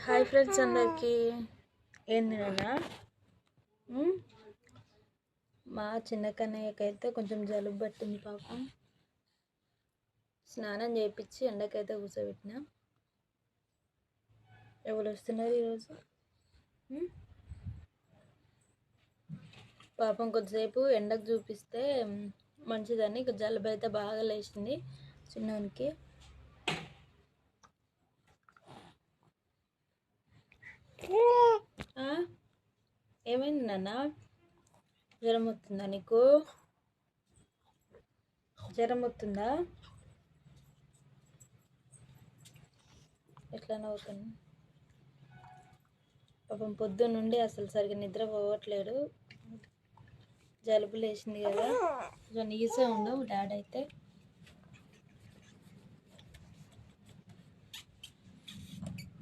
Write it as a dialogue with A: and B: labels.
A: Hi friends అందరికీ. ఏంది నాన్న, మా చిన్న కన్నయ్యకైతే కొంచెం జలుబు పట్టింది పాపం. స్నానం చేయించి ఎండకైతే కూర్చోబెట్టిన. ఎవరు వస్తున్నారు ఈరోజు? పాపం కొద్దిసేపు ఎండకు చూపిస్తే మంచిదని జలుబు అయితే బాగా లేచింది చిన్నోనికి. ఏమైంది నాన్న? జ్వరం వస్తుందా నీకు? జ్వరం వస్తుందా? ఎట్లా నవ్వుతుంది పాపం. పొద్దున్న నుండి అసలు సరిగ్గా నిద్ర పోవట్లేడు. జలుబు లేచింది కదా, కొంచెం నీసే ఉండవు డాడీ అయితే.